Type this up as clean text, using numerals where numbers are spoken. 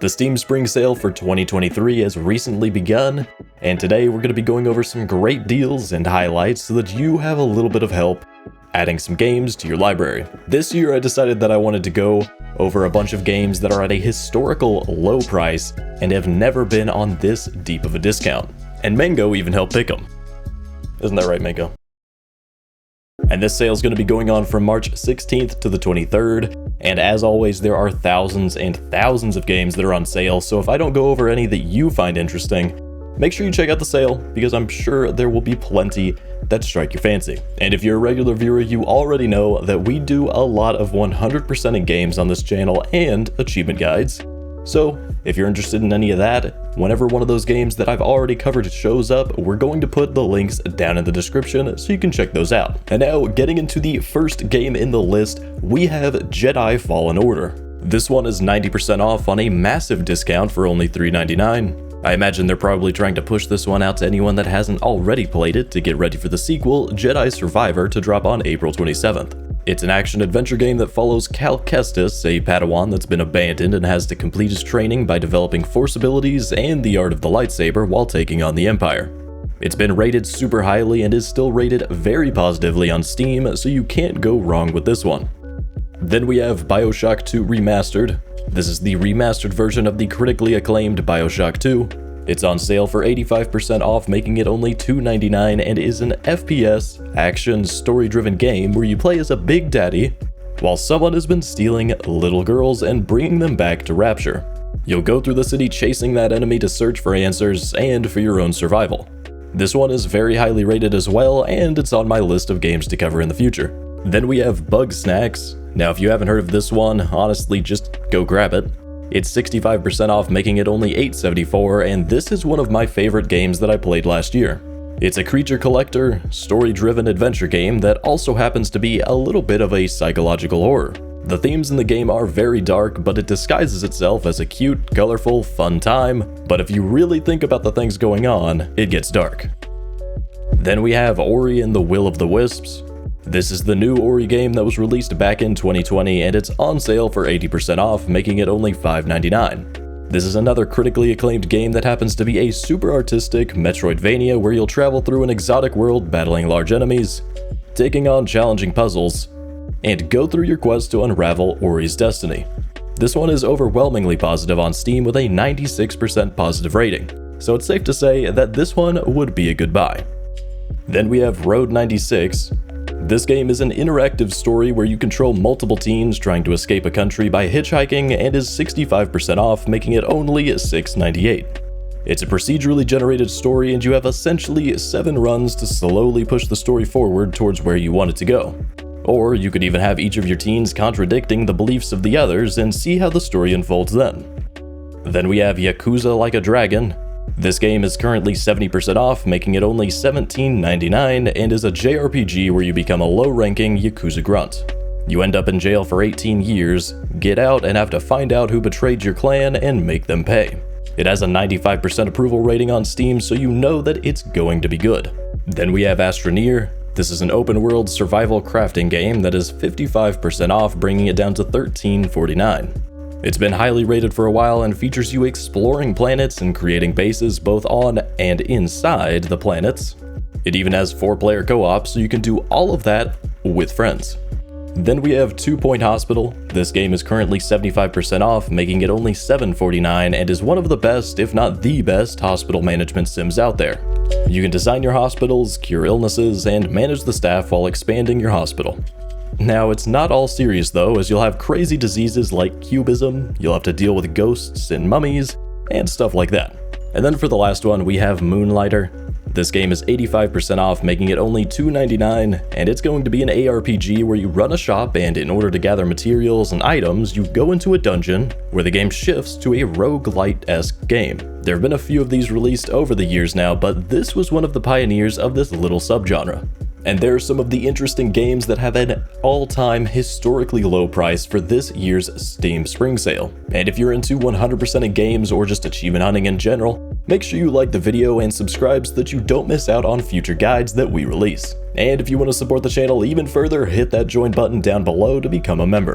The Steam Spring Sale for 2023 has recently begun, and today we're going to be going over some great deals and highlights so that you have a little bit of help adding some games to your library. This year I decided that I wanted to go over a bunch of games that are at a historical low price and have never been on this deep of a discount. And Mango even helped pick them. Isn't that right, Mango? And this sale is going to be going on from March 16th to the 23rd. And as always, there are thousands and thousands of games that are on sale, so if I don't go over any that you find interesting, make sure you check out the sale, because I'm sure there will be plenty that strike your fancy. And if you're a regular viewer, you already know that we do a lot of 100% in games on this channel and achievement guides. So if you're interested in any of that, whenever one of those games that I've already covered shows up, we're going to put the links down in the description so you can check those out. And now, getting into the first game in the list, we have Jedi Fallen Order. This one is 90% off on a massive discount for only $3.99. I imagine they're probably trying to push this one out to anyone that hasn't already played it to get ready for the sequel, Jedi Survivor, to drop on April 27th. It's an action-adventure game that follows Cal Kestis, a Padawan that's been abandoned and has to complete his training by developing Force abilities and the art of the lightsaber while taking on the Empire. It's been rated super highly and is still rated very positively on Steam, so you can't go wrong with this one. Then we have Bioshock 2 Remastered. This is the remastered version of the critically acclaimed Bioshock 2. It's on sale for 85% off, making it only $2.99, and is an FPS, action, story-driven game where you play as a big daddy while someone has been stealing little girls and bringing them back to Rapture. You'll go through the city chasing that enemy to search for answers and for your own survival. This one is very highly rated as well, and it's on my list of games to cover in the future. Then we have Bugsnax. Now if you haven't heard of this one, honestly just go grab it. It's 65% off, making it only $8.74, and this is one of my favorite games that I played last year. It's a creature collector, story-driven adventure game that also happens to be a little bit of a psychological horror. The themes in the game are very dark, but it disguises itself as a cute, colorful, fun time, but if you really think about the things going on, it gets dark. Then we have Ori and the Will of the Wisps. This is the new Ori game that was released back in 2020, and it's on sale for 80% off, making it only $5.99. This is another critically acclaimed game that happens to be a super artistic Metroidvania where you'll travel through an exotic world battling large enemies, taking on challenging puzzles, and go through your quest to unravel Ori's destiny. This one is overwhelmingly positive on Steam with a 96% positive rating, so it's safe to say that this one would be a good buy. Then we have Road 96. This game is an interactive story where you control multiple teens trying to escape a country by hitchhiking, and is 65% off, making it only $6.98. It's a procedurally generated story, and you have essentially 7 runs to slowly push the story forward towards where you want it to go. Or you could even have each of your teens contradicting the beliefs of the others and see how the story unfolds then. Then we have Yakuza Like a Dragon. This game is currently 70% off, making it only $17.99, and is a JRPG where you become a low-ranking Yakuza grunt. You end up in jail for 18 years, get out, and have to find out who betrayed your clan and make them pay. It has a 95% approval rating on Steam, so you know that it's going to be good. Then we have Astroneer. This is an open-world survival crafting game that is 55% off, bringing it down to $13.49. It's been highly rated for a while and features you exploring planets and creating bases both on and inside the planets. It even has 4-player co-op, so you can do all of that with friends. Then we have 2 Point Hospital. This game is currently 75% off, making it only $7.49, and is one of the best, if not the best, hospital management sims out there. You can design your hospitals, cure illnesses, and manage the staff while expanding your hospital. Now, it's not all serious though, as you'll have crazy diseases like cubism, you'll have to deal with ghosts and mummies, and stuff like that. And then for the last one, we have Moonlighter. This game is 85% off, making it only $2.99, and it's going to be an ARPG where you run a shop, and in order to gather materials and items, you go into a dungeon where the game shifts to a roguelite-esque game. There have been a few of these released over the years now, but this was one of the pioneers of this little subgenre. And there are some of the interesting games that have an all-time historically low price for this year's Steam Spring Sale. And if you're into 100% in games or just achievement hunting in general, make sure you like the video and subscribe so that you don't miss out on future guides that we release. And if you want to support the channel even further, hit that join button down below to become a member.